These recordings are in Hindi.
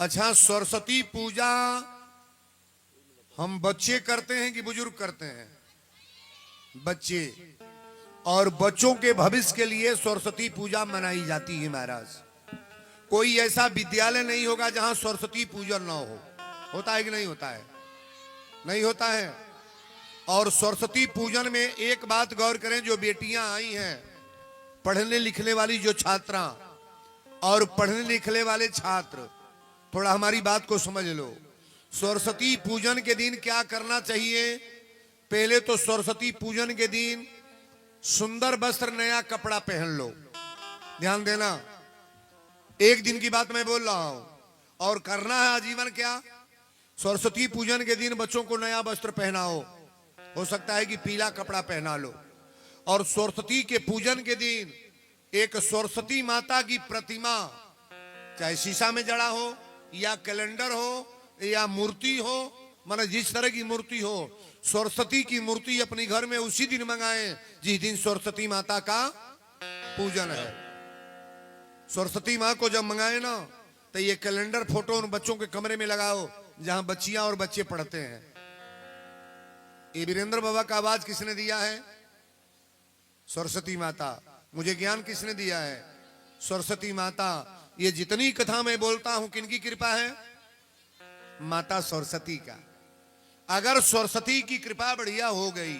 अच्छा, सरस्वती पूजा हम बच्चे करते हैं कि बुजुर्ग करते हैं? बच्चे। और बच्चों के भविष्य के लिए सरस्वती पूजा मनाई जाती है महाराज। कोई ऐसा विद्यालय नहीं होगा जहां सरस्वती पूजन ना हो। होता है कि नहीं होता है? नहीं होता है। और सरस्वती पूजन में एक बात गौर करें, जो बेटियां आई हैं, पढ़ने लिखने वाली जो छात्रा और पढ़ने लिखने वाले छात्र, थोड़ा हमारी बात को समझ लो। सरस्वती पूजन के दिन क्या करना चाहिए? पहले तो सरस्वती पूजन के दिन सुंदर वस्त्र, नया कपड़ा पहन लो। ध्यान देना, एक दिन की बात मैं बोल रहा हूं। और करना है आजीवन। क्या? सरस्वती पूजन के दिन बच्चों को नया वस्त्र पहनाओ। हो सकता है कि पीला कपड़ा पहना लो। और सरस्वती के पूजन के दिन एक सरस्वती माता की प्रतिमा, चाहे शीशा में जड़ा हो या कैलेंडर हो या मूर्ति हो, माना जिस तरह की मूर्ति हो, सरस्वती की मूर्ति अपने घर में उसी दिन मंगाएं जिस दिन सरस्वती माता का पूजन है। सरस्वती माँ को जब मंगाए ना, तो ये कैलेंडर फोटो उन बच्चों के कमरे में लगाओ जहां बच्चियां और बच्चे पढ़ते हैं। ये वीरेंद्र बाबा का आवाज किसने दिया है? सरस्वती माता। मुझे ज्ञान किसने दिया है? सरस्वती माता। ये जितनी कथा मैं बोलता हूं, किनकी कृपा है? माता सरस्वती का। अगर सरस्वती की कृपा बढ़िया हो गई,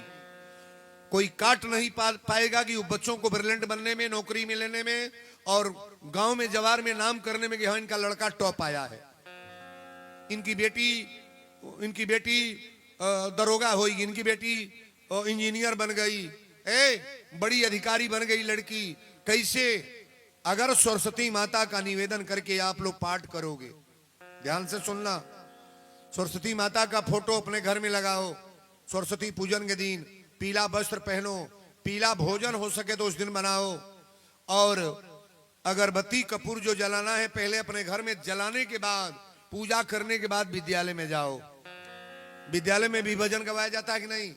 कोई काट नहीं पाएगा कि बच्चों को ब्रिलियंट बनने में, नौकरी में लेने में, और गांव में जवार में नाम करने में कि हाँ इनका लड़का टॉप आया है, इनकी बेटी दरोगा होगी, इनकी बेटी इंजीनियर बन गई, बड़ी अधिकारी बन गई लड़की। कैसे? अगर सरस्वती माता का निवेदन करके आप लोग पाठ करोगे। ध्यान से सुनना। सरस्वती माता का फोटो अपने घर में लगाओ। सरस्वती पूजन के दिन पीला वस्त्र पहनो, पीला भोजन हो सके तो उस दिन बनाओ। और अगरबत्ती कपूर जो जलाना है पहले अपने घर में जलाने के बाद, पूजा करने के बाद विद्यालय में जाओ। विद्यालय में भी भजन गवाया जाता है कि नहीं?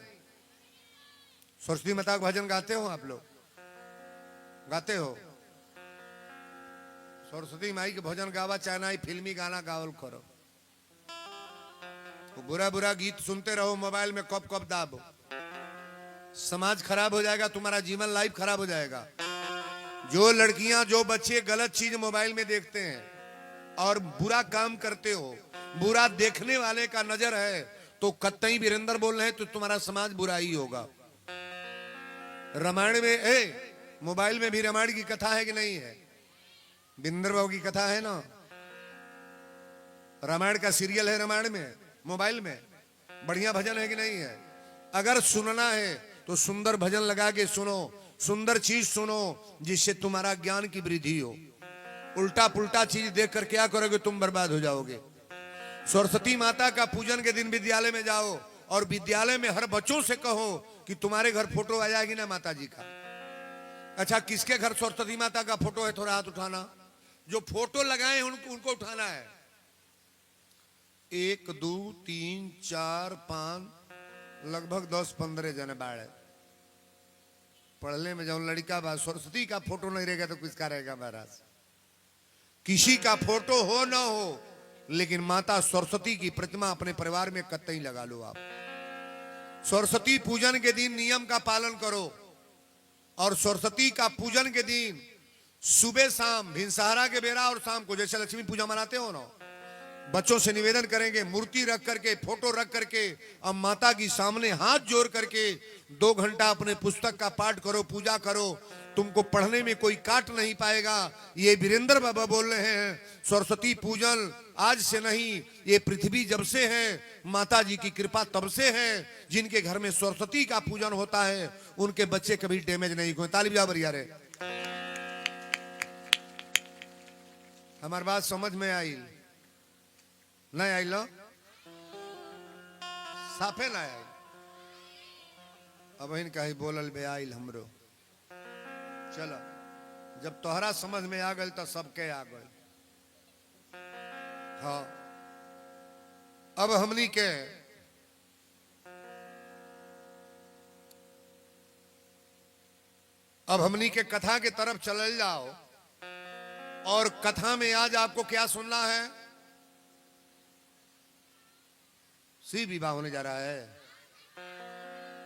सरस्वती माता का भजन गाते हो आप लोग? गाते हो? सरस्वती माई के भजन गावा, चाहे ना फिल्मी गाना गावल करो। तो बुरा बुरा गीत सुनते रहो मोबाइल में, कब कब दाबो। समाज खराब हो जाएगा, तुम्हारा जीवन लाइफ खराब हो जाएगा। जो लड़कियां, जो बच्चे गलत चीज मोबाइल में देखते हैं और बुरा काम करते हो, बुरा देखने वाले का नजर है, तो कतई वीरेंद्र बोल रहे हैं तो तुम्हारा समाज बुरा ही होगा। रामायण में, मोबाइल में भी रामायण की कथा है कि नहीं है? वीरेंद्र बाबू की कथा है ना। रामायण का सीरियल है रामायण में, मोबाइल में। बढ़िया भजन है कि नहीं है? अगर सुनना है तो सुंदर भजन लगा के सुनो, सुंदर चीज सुनो जिससे तुम्हारा ज्ञान की वृद्धि हो। उल्टा पुल्टा चीज देखकर क्या करोगे? तुम बर्बाद हो जाओगे। सरस्वती माता का पूजन के दिन विद्यालय में जाओ और विद्यालय में हर बच्चों से कहो कि तुम्हारे घर फोटो आ जाएगी ना माता जी का। अच्छा, किसके घर सरस्वती माता का फोटो है? थोड़ा हाथ उठाना। जो फोटो लगाए उनको उठाना है। 1 2 3 4 5 लगभग 10-15 जने बाढ़ पढ़ने में जाऊं। लड़का बा, सरस्वती का फोटो नहीं रहेगा तो किसका रहेगा महाराज? किसी का फोटो हो ना हो, लेकिन माता सरस्वती की प्रतिमा अपने परिवार में कतई लगा लो आप। सरस्वती पूजन के दिन नियम का पालन करो। और सरस्वती का पूजन के दिन सुबह शाम, भिनसहरा के बेरा और शाम को, जैसे लक्ष्मी पूजा मनाते हो ना, बच्चों से निवेदन करेंगे मूर्ति रख करके, फोटो रख करके, अब माता की सामने हाथ जोड़ करके 2 घंटा अपने पुस्तक का पाठ करो, पूजा करो। तुमको पढ़ने में कोई काट नहीं पाएगा। ये वीरेंद्र बाबा बोल रहे हैं, सरस्वती पूजन आज से नहीं, ये पृथ्वी जब से है, माता जी की कृपा तब से है। जिनके घर में सरस्वती का पूजन होता है उनके बच्चे कभी डैमेज नहीं हुए। ताली बजा बढ़िया रे। हमारी बात समझ में आई? नहीं आई लो? साफे ना आई। अब इनका ही बोलल बे आइल हमरो। चलो, जब तोहरा समझ में आ गई तो सबके आ गई। हाँ, अब हमनी के कथा के तरफ चल जाओ। और कथा में आज आपको क्या सुनना है? सी विवाह होने जा रहा है,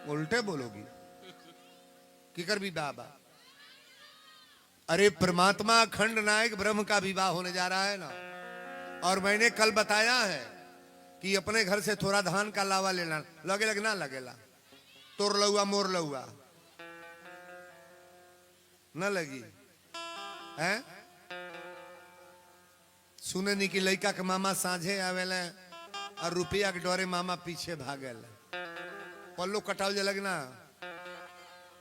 उल्टे बोलोगी किकर विवाह बा? अरे परमात्मा अखंड नायक ब्रह्म का विवाह होने जा रहा है ना। और मैंने कल बताया है कि अपने घर से थोड़ा धान का लावा लेना, लगे लगना लगेला, तोर लहुआ मोर लहुआ न लगी है। सुने नहीं कि लड़का के मामा साझे आवेला और रुपया के डरे मामा पीछे भागल, पल्लो कटाव जे लगना,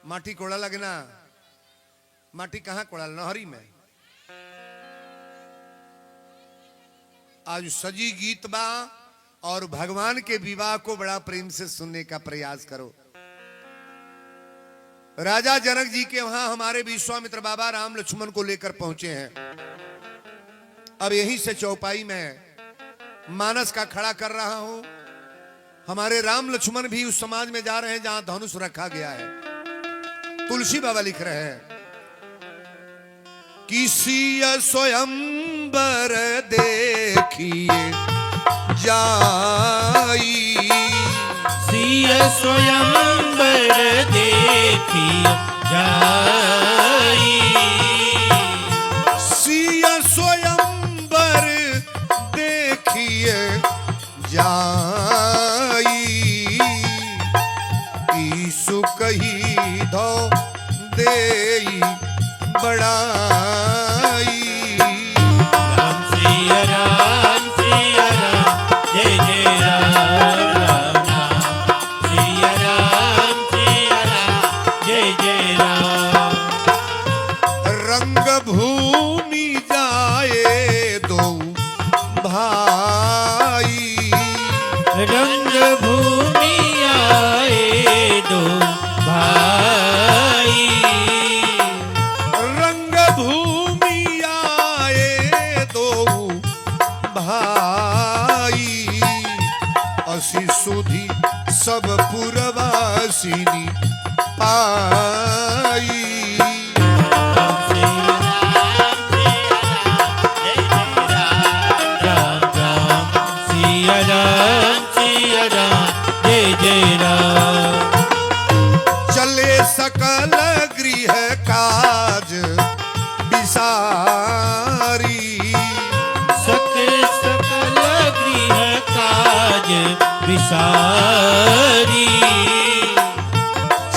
माटी कोड़ा लगना, माटी कहाँ कोड़ा? नहरी में। आज सजी गीत बा और भगवान के विवाह को बड़ा प्रेम से सुनने का प्रयास करो। राजा जनक जी के वहां हमारे विश्वामित्र बाबा राम लक्ष्मण को लेकर पहुंचे हैं। अब यहीं से चौपाई में मानस का खड़ा कर रहा हूं। हमारे राम लक्ष्मण भी उस समाज में जा रहे हैं जहां धनुष रखा गया है। तुलसी बाबा लिख रहे हैं, किसी स्वयंवर देखिए जाई, सिय स्वयंवर देखिए जाई, सिय स्वयंवर देखिए जाई, ईसु कही धो देई बड़ाई। राम सिया राम जय जय राम राम सिया राम जय जय राम। रंग भूमि जाए दो भाई, रंग भूमि आए दो भाई, रंग भूमि आए दो भाई, असी सुधी सब पुरवासिनी पाई। चले सकल गृह काज बिसारी, सकल गृह काज विसारी,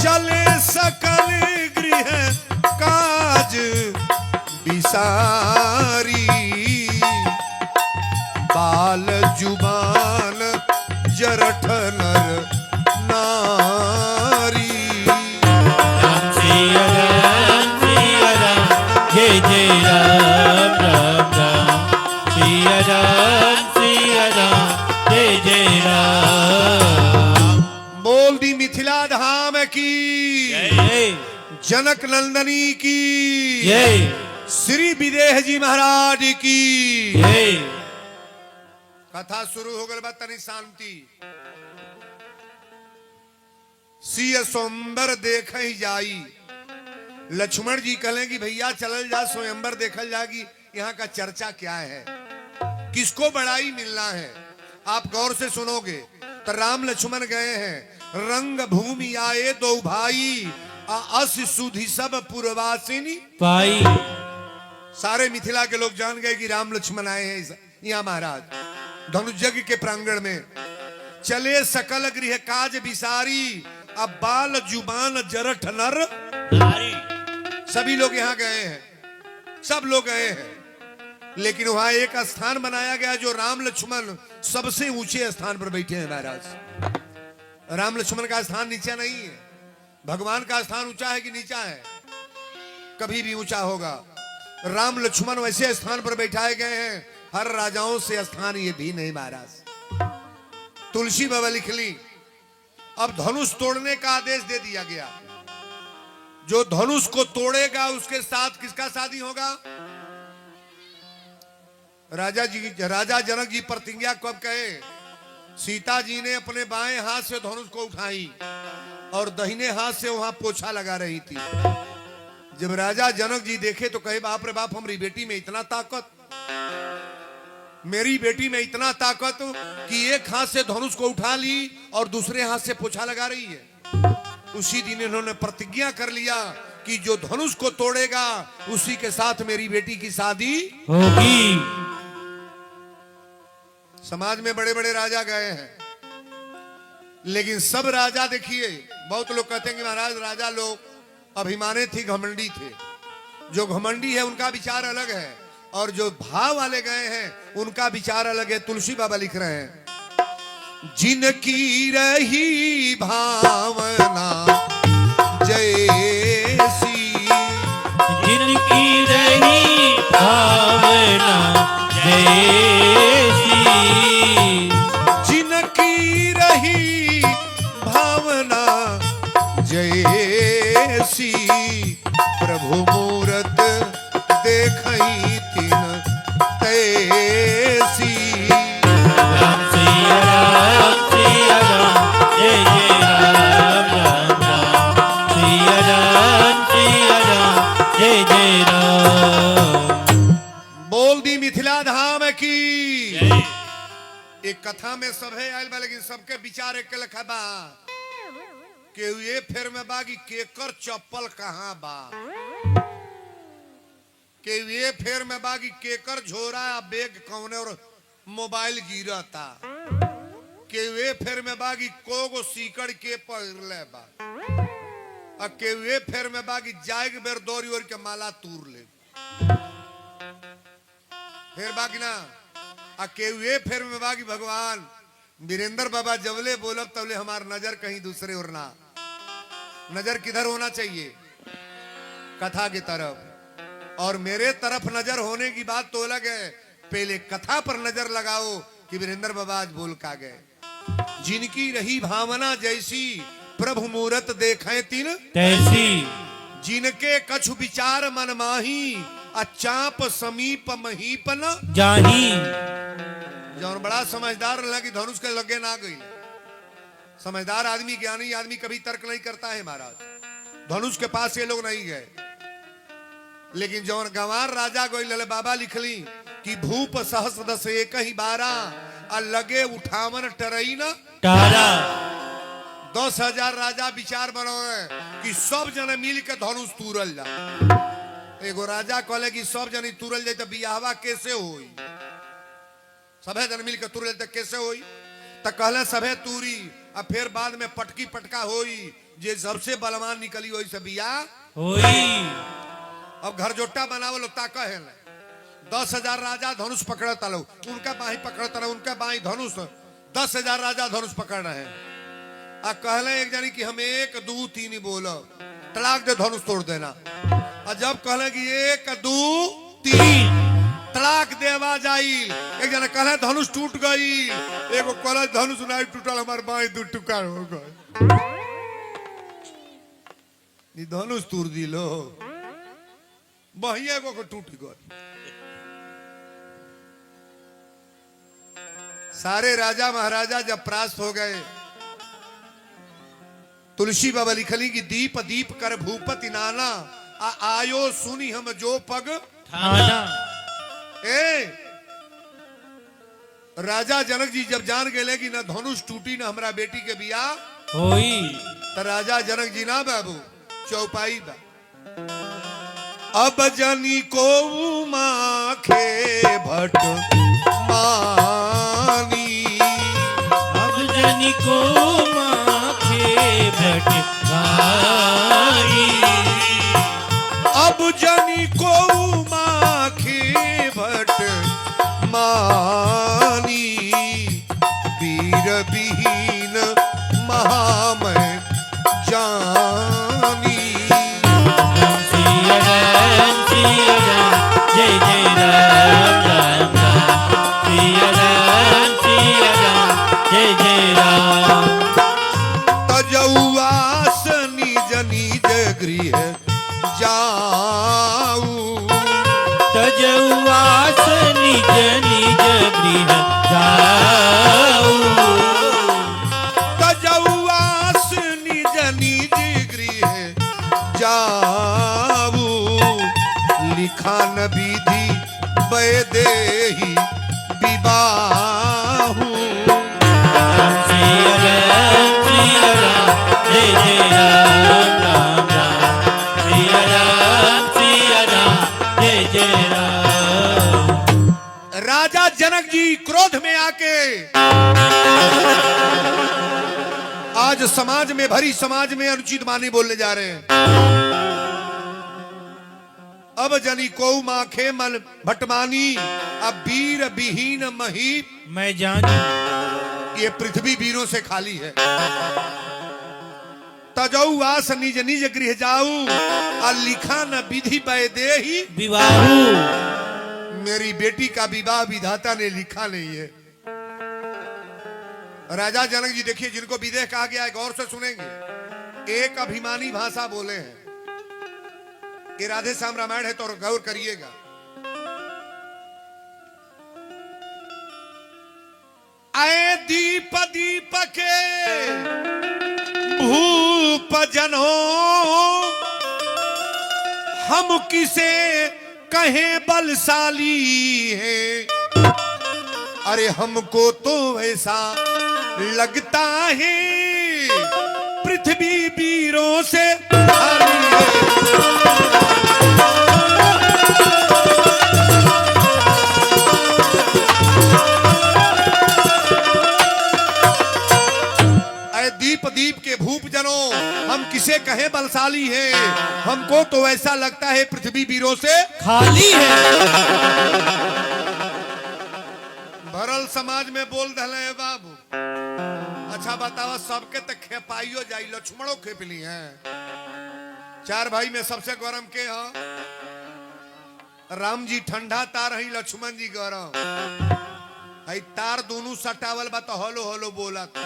चले सकल गृह काज बिसारी, बाल जुबान जरठ नर नारी। राम सिया राम जय जय राम राम राम सिया राम जय जय राम। बोल दी मिथिला धाम की जय जनक नंदनी की जय श्री विदेह जी महाराज की जय। कथा शुरू हो गई, तनी शांति। सिय स्वयंवर देख ही जाई, लक्ष्मण जी कहें कि भैया चलल जा स्वयंवर देखल जाएगी। यहाँ का चर्चा क्या है, किसको बड़ाई मिलना है, आप गौर से सुनोगे तो राम लक्ष्मण गए हैं। रंग भूमि आए दो भाई, अस सुधि सब पुरवासिनी पाई। सारे मिथिला के लोग जान गए कि राम लक्ष्मण आए हैं यहाँ महाराज धनुष यज्ञ के प्रांगण में। चले सकल गृह काज बिसारी, अब बाल जुबान जरठ नर नारी। सभी लोग यहाँ गए हैं, सब लोग गए हैं, लेकिन वहां एक स्थान बनाया गया जो राम लक्ष्मण सबसे ऊंचे स्थान पर बैठे हैं महाराज। राम लक्ष्मण का स्थान नीचा नहीं है, भगवान का स्थान ऊंचा है कि नीचा है? कभी भी ऊंचा होगा। राम लक्ष्मण वैसे स्थान पर बैठाए गए हैं, हर राजाओं से स्थान ये भी नहीं महाराज। तुलसी बाबा लिख ली, अब धनुष तोड़ने का आदेश दे दिया गया। जो धनुष को तोड़ेगा उसके साथ किसका शादी होगा? राजा जनक जी प्रतिज्ञा कब कहे? सीता जी ने अपने बाएं हाथ से धनुष को उठाई और दाहिने हाथ से वहां पोछा लगा रही थी। जब राजा जनक जी देखे तो कहे बाप रे बाप, हमारी बेटी में इतना ताकत। मेरी बेटी में इतना ताकत कि एक हाथ से धनुष को उठा ली और दूसरे हाथ से पोछा लगा रही है। उसी दिन इन्होंने प्रतिज्ञा कर लिया कि जो धनुष को तोड़ेगा उसी के साथ मेरी बेटी की शादी होगी। समाज में बड़े बड़े राजा गए हैं, लेकिन सब राजा देखिए, बहुत लोग कहते हैं कि महाराज राजा लोग अभिमानी थे, घमंडी थे। जो घमंडी है उनका विचार अलग है, और जो भाव वाले गए हैं उनका विचार अलग है। तुलसी बाबा लिख रहे हैं, जिनकी रही भावना जैसी, जिनकी रही भावना जैसी, जिनकी रही भावना जैसी, प्रभु मूरत देखई तिन तैसी। राम सिया राम, जय जय राम राम राम, सिया राम, जय जय राम। बोल दी मिथिला धाम की। जय। एक कथा में सब है आयल बा, लेकिन सबके विचार एक लखा बा के ये फेर में बागी केकर चप्पल कहाँ बा, के ये फेर में बागी केकर झोरा या बैग कौने और मोबाइल गिरता, के ये फेर में बागी कोगो सीकड़ के पहले बा, आ के ये फेर में बागी जाएग बेर दौरी और के माला तूर ले फिर बागी ना, आ के ये फेर में बागी भगवान वीरेंद्र बाबा जबले बोलब तबले हमार नजर कहीं दूसरे और ना, नजर किधर होना चाहिए, कथा की तरफ। और मेरे तरफ नजर होने की बात तो अलग है, पहले कथा पर नजर लगाओ कि वीरेंद्र बाबा आज बोल का गए। जिनकी रही भावना जैसी, प्रभु मूरत देखें तिन तैसी, जिनके कछु विचार मन माही, अचाप समीप महीपन जाही। जौन बड़ा समझदार लगी धनुष के लगे ना गई। समझदार आदमी, ज्ञानी आदमी कभी तर्क नहीं करता है महाराज। धनुष के पास ये लोग नहीं गए, लेकिन जौन गंवार राजा गोई लले बाबा लिखली कि भूप सहस्र दस एक ही 12 आ लगे उठावन टरई न तारा। 10,000 राजा विचार बनौले कि सब जने मिल के धनुष तूरल जा। एगो राजा कहले कि सब जने तूरल जाए तो बियाहवा कैसे होई, सभे जन मिल के तूरल तो कैसे होई, तो कहले सभे तूरी, अब फिर बाद में पटकी पटका होई, जे सबसे बलवान निकली होई से बियाह होई। अब घर जोटा बनावल ताका है 10,000 राजा धनुष पकड़ता लो, उनका बाही पकड़ता रहो, उनका बाही धनुष, 10,000 राजा धनुष पकड़ रहे हैं। आ कहले एक जानी कि हम 1 2 3 ही बोलो, तड़ाक दे धनुष तोड़ देना। और जब कहले कि 1 2 3 तड़ाक देवा जाई, एक जना कहले धनुष टूट गई, एगो कहले धनुष नहीं टूटल, हमार बाही 2 टुकड़ा हो गए। ये धनुष तोड़ दिलो, बहिया को टूट गए। सारे राजा महाराजा जब परास्त हो गए, तुलसी बाबा लिखली कि दीप दीप कर भूपति नाना, आयो सुनी हम जो पग थाना। ए राजा जनक जी जब जान गए कि न धनुष टूटी न हमरा बेटी के बियाह होई। तो राजा जनक जी ना बाबू चौपाई बा, अब जनी को माखे भट मानी, अब जनी को माखे भट भाई, अब जनी को माखे भट मानी, वीर विहीन महामय जानी। सिया राम, जय जय राम राम राम, सिया राम, जय जय राम। तजौआस निज निज गृह जाऊ, तजौआस निज निज गृह जाऊ, तजौआस निज निज गृह जाऊ, लिखान विधि वैदेही राजा जनक जी क्रोध में आके आज समाज में, भरी समाज में अनुचित वाणी बोलने जा रहे हैं। अब जनी को माखे मन भटमानी, अब वीर विहीन मही मैं जानी। ये पृथ्वी वीरों से खाली है। तजऊ आस निज निज गृह जाऊ, और लिखा न विधि दे ही विवाहू। मेरी बेटी का विवाह विधाता ने लिखा नहीं है। राजा जनक जी देखिए, जिनको विदेह कहा गया है, गौर से सुनेंगे। एक अभिमानी भाषा बोले हैं। ये राधे श्याम रामायण है तो गौर करिएगा। आए दीप दीप के भूप जनो, हम किसे कहे बलशाली है। अरे हमको तो ऐसा लगता है पृथ्वी वीरों से खाली है। दीप दीप के भूप जनों, हम किसे कहे बलशाली है, हमको तो ऐसा लगता है पृथ्वी वीरों से खाली है। भरल समाज में बोल दले बाबू। अच्छा बतावा, सबके तक खेपाइयो जाई, लक्ष्मणों खेपली हैं। चार भाई में सबसे गरम के हैं? राम जी ठंडा तार है, लक्ष्मण जी गरम। हई तार दोनों सटावल बा तो हलो हलो बोला था।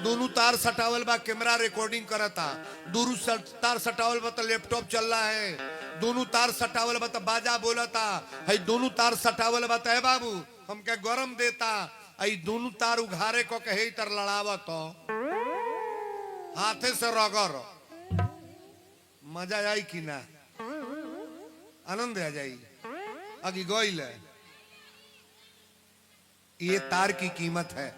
दोनों तार सटावल बा, कैमरा रिकॉर्डिंग करता। दोनों तार सटावल बा तो लैपटॉप चल रहा है। दोनों तार सटावल बा तो बाजा बोला था। हई दोनों तार सटावल बा तो बाबू हम क्या गरम देता। हई दोनों तार उघारे को कहे तर लड़ावा तो हाथे से रगड़, मजा आई कि ना, आनंद आ जाई। अगी गोइल है, ये तार की कीमत है।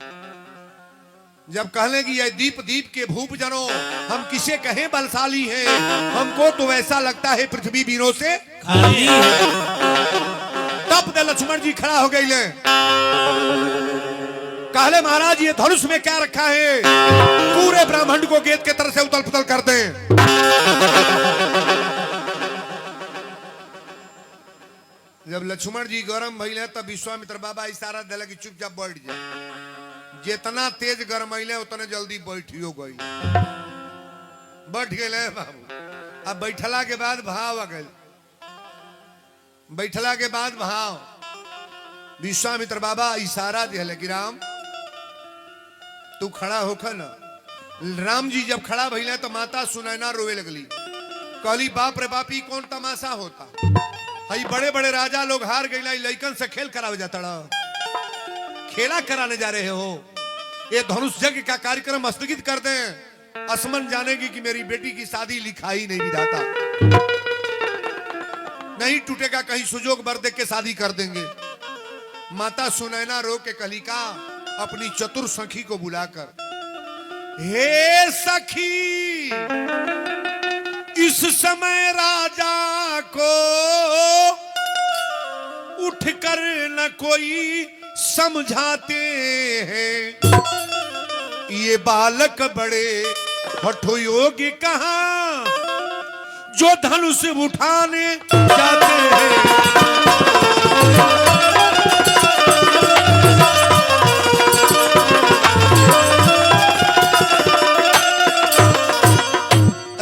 जब कहले कि ये दीप दीप के भूप जनों, हम किसे कहें बलशाली हैं, हमको तो ऐसा लगता है पृथ्वी वीरों से खाली है। तब दे लक्ष्मण जी खड़ा हो गए। कहले महाराज, ये धनुष में क्या रखा है? पूरे ब्रह्मांड को गेंद के तरह से उतल पुतल कर दें। जब लक्ष्मण जी गरम भइले तब विश्वामित्र बाबा इशारा दिला कि चुपचाप बैठ जा। जितना तेज गरमैले उतने जल्दी बैठियो गई। बैठ गए बाबू। अब बैठला के बाद भाव आ गए। बैठला के बाद भाव, विश्वामित्र बाबा इशारा दिले कि राम तू खड़ा होकर ना। राम जी जब खड़ा भइले तो माता सुनैना रोवे लगली। कहली बाप रे बाप, ई कौन तमाशा होता? हई बड़े बड़े राजा लोग हार गए, लइकन से खेल करावे जाता। खेला कराने जा रहे हो? ये धनुष यज्ञ का कार्यक्रम स्थगित कर दें। असमन जानेगी कि मेरी बेटी की शादी लिखाई नहीं विधाता। नहीं टूटेगा, कहीं सुजोग बर देख के शादी कर देंगे। माता सुनैना रो के कलिका अपनी चतुर सखी को बुलाकर, हे सखी, इस समय राजा को उठकर न कोई समझाते हैं। ये बालक बड़े हठयोगी कहां जो धनुष उठाने जाते हैं।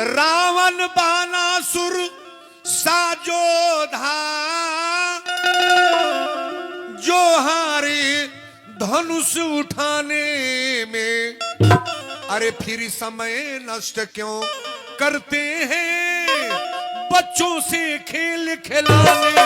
रावण बानासुर साजोधा जो हारे धनुष उठाने में। अरे फिर समय नष्ट क्यों करते हैं बच्चों से खेल खिलाने।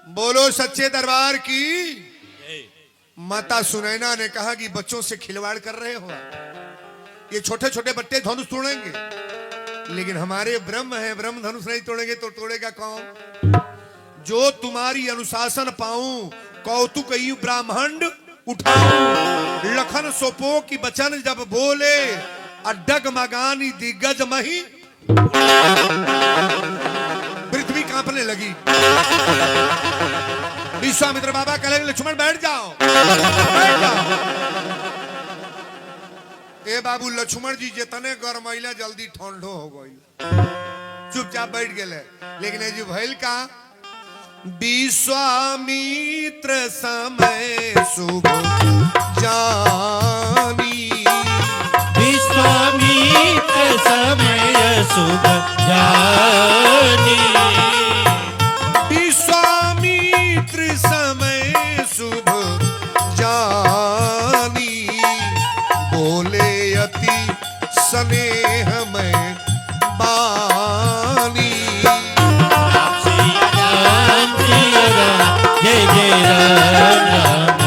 बोलो सच्चे दरबार की। माता सुनैना ने कहा कि बच्चों से खिलवाड़ कर रहे हो, ये छोटे छोटे बच्चे धनुष तोड़ेंगे, लेकिन हमारे ब्रह्म है, ब्रह्म धनुष नहीं तोड़ेंगे तो तोड़ेगा कौन? जो तुम्हारी अनुशासन पाऊं, कौतुक ब्राह्मण उठाऊं, लखन सोपो की बचन जब बोले अड्डग मगानी दिग्गज मही पृथ्वी कांपने लगी। विश्वामित्र बाबा कहेंगे लक्ष्मण बैठ जाओ, बैठ जाओ। ए बाबू लक्ष्मण जी जितने गरमैला जल्दी ठंडो हो गई, चुपचाप बैठ गए। लेकिन ये जो भैल का विश्वामित्र समय शुभ जानी, विश्वामित्र समय शुभ जानी, विश्वामित्र समय शुभ जानी, बोले अति स्नेह में बानी। जय जय राम राम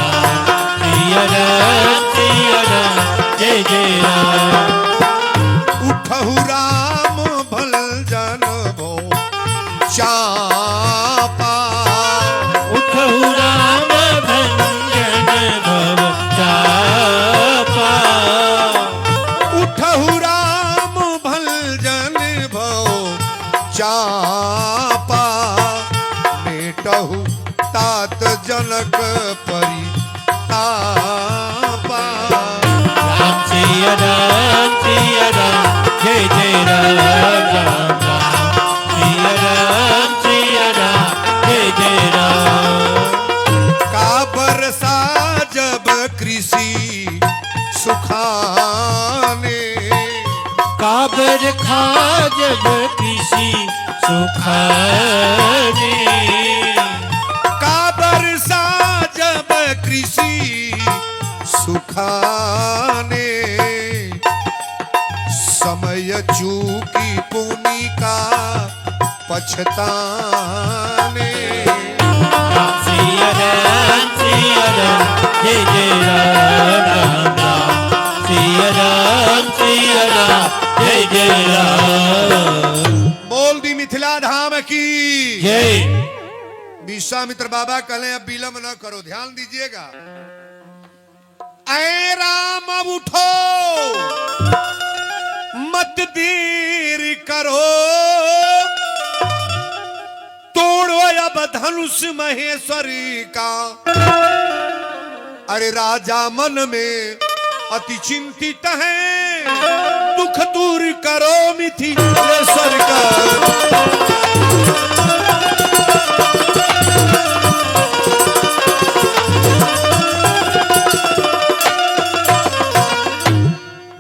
सिया राम सिया राम जय जय राम। उठहु राम भल जन भो चापा, उठहु राम भंजन भव चापा, उठहु राम भल जन भो चापा, बेटहु तात जनक परितापा। राम सिया राम जय जय राम राम राम सिया राम जय जय राम। का बरसा जब कृषि सुखाने, काबर खा जब किसी सुखाने, का बरसा जब कृषि सुखाने, समय चूकी पुनि का पछताने। राम सिया राम जय जय राम राम सिया राम जय जय राम। बोल दी मिथिला धाम की जय। विश्वामित्र बाबा कहें अब विलंब न करो, ध्यान दीजिएगा। ऐ राम अब उठो मत देर करो, तोड़ो अब धनुष महेश्वरी का। अरे राजा मन में अति चिंतित है, दुख दूर करो मिथिलेश्वर का।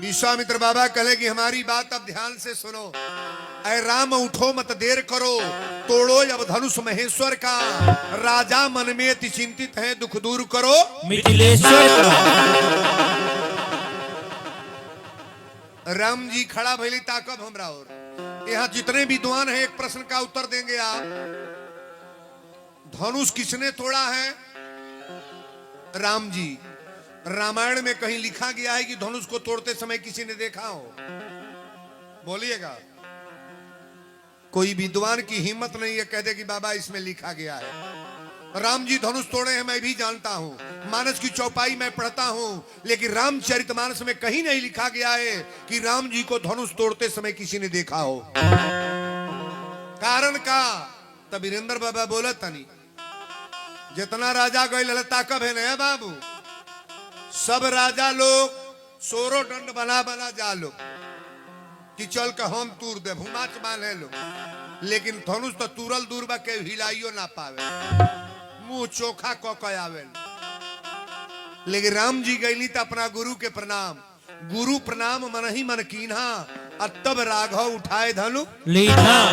विश्वामित्र बाबा कहे कि हमारी बात अब ध्यान से सुनो। ऐ राम उठो मत देर करो, तोड़ो अब धनुष महेश्वर का। राजा मन में अति चिंतित है, दुख दूर करो मिथिलेश्वर का। राम जी खड़ा भैली ताकब हमरा और यहाँ जितने विद्वान हैं एक प्रश्न का उत्तर देंगे आप। धनुष किसने तोड़ा है? राम जी। रामायण में कहीं लिखा गया है कि धनुष को तोड़ते समय किसी ने देखा हो? बोलिएगा। कोई विद्वान की हिम्मत नहीं है कह दे कि बाबा इसमें लिखा गया है। राम जी धनुष तोड़े हैं मैं भी जानता हूं, मानस की चौपाई मैं पढ़ता हूं, लेकिन रामचरितमानस में कहीं नहीं लिखा गया है कि राम जी को धनुष तोड़ते समय किसी ने देखा हो। कारण का तब वीरेंद्र बाबा बोला तनी जितना राजा गए ललता कब है ना बाबू, सब राजा लोग सोरो दंड बना बना जा लो कि चल के हम तूर दे भूमाच बांधे लो, लेकिन धनुष तो तुरल दूर बा के हिलाइयो ना पावे, मुंह चोखा क आवे। लेकिन राम जी गईली तो अपना गुरु के प्रणाम, गुरु प्रणाम मन ही मन कीन्हा, तब राघव उठाए धनु लीना।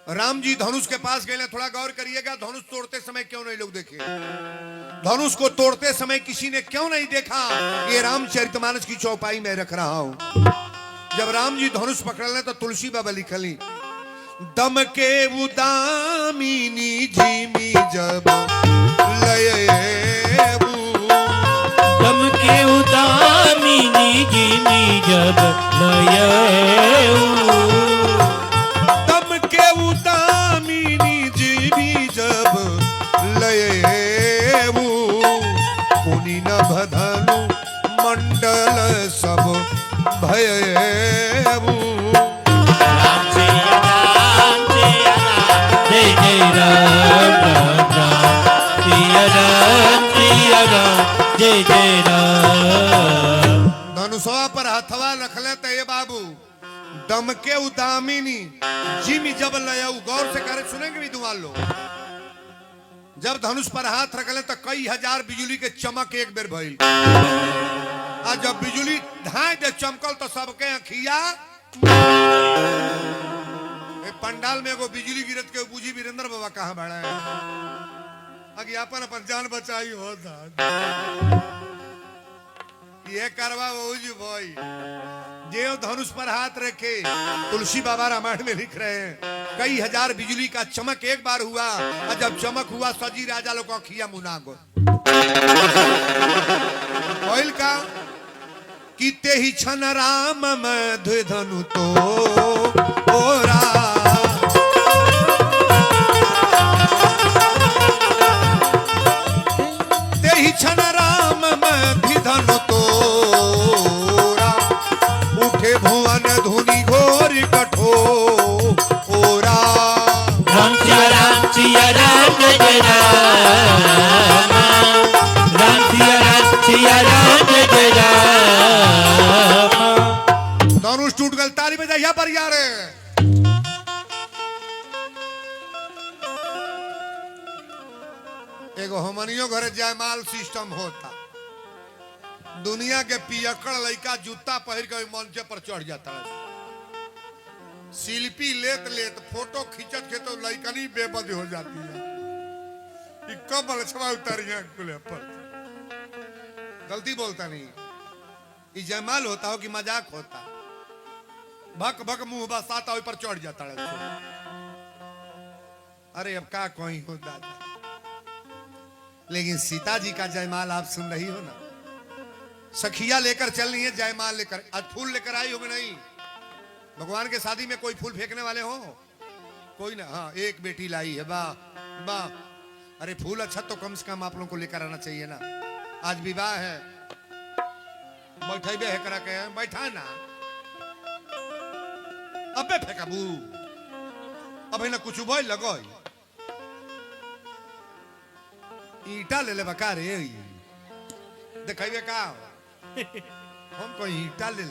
राम जी धनुष के पास गए, थोड़ा गौर करिएगा, धनुष तोड़ते समय क्यों नहीं लोग देखे? धनुष को तोड़ते समय किसी ने क्यों नहीं देखा? ये रामचरितमानस की चौपाई में रख रहा हूं। जब राम जी धनुष पकड़ ले तो तुलसी बाबा लिखली, दम के उदामिनी झीमी जब लयबू, दम के उदामिनी झीमी जब लयबू, दम के उदामिनी झीमी जब लयबू, पुनि न बधा सकल सब भयऊ। राम सिया राम सिया राम जय जय राम राम राम सिया राम जय जय राम। धनुषवा पर हथवा रखले तो ये बाबू दम के उदामिनी जिमी जब लयऊ। गौर से करे सुनेंगे विद्वान लोग। जब धनुष पर हाथ रखले तो कई हजार बिजली के चमक एक बेर भइल। आ जब बिजली धाए दे चमकल तो सबके अखिया। पंडाल में एगो बिजली गिरत के बूझी वीरेंद्र बाबा कहाँ बड़ा है। अगे अपन अपन जान बचाई हो ये करवा जी भाई। जे धनुष पर हाथ रखे तुलसी बाबा रामायण में लिख रहे हैं कई हजार बिजली का चमक एक बार हुआ। और जब चमक हुआ सजी राजा लोग अखिया मुना गो ऑयल का कीते ही छन राम मध्य धनु तो ओरा। ते ही छन राम मध्य धनु तोरा। उठे भुवन धुनि घोर कठोरा। राम सिया राम जय जय राम। राम सिया राम जय जय राम। धनुष टूट गल ताली बजा यहाँ पर यार। एगो हमनियो घरे जयमाल सिस्टम होता। दुनिया के पियकड़ लड़का जूता पहिर के मंच पर चढ़ जाता है। शिल्पी लेत लेत फोटो खींचत के तो लड़कनी बेबद हो जाती है। कब अलछवा उतारिया पर गलती बोलता नहीं। ये जयमाल होता हो कि मजाक होता। भक भक मुंह बसाता पर चढ़ जाता है। अरे अब का कोई हो दादा। लेकिन सीता जी का जयमाल आप सुन रही हो ना। सखिया लेकर चल रही है जयमाल लेकर। आज फूल लेकर आई होगी नहीं। भगवान के शादी में कोई फूल फेंकने वाले हो कोई ना। हाँ एक बेटी लाई है वाह वाह। अरे फूल अच्छा तो कम से कम आप लोगों को लेकर आना चाहिए ना। आज विवाह है बैठे है करा के बैठा ना। अबे फेंकाबू अब ना कुछ बोल लगो। ईटा ले ले बका रे देखे का हम कोई ईटा ले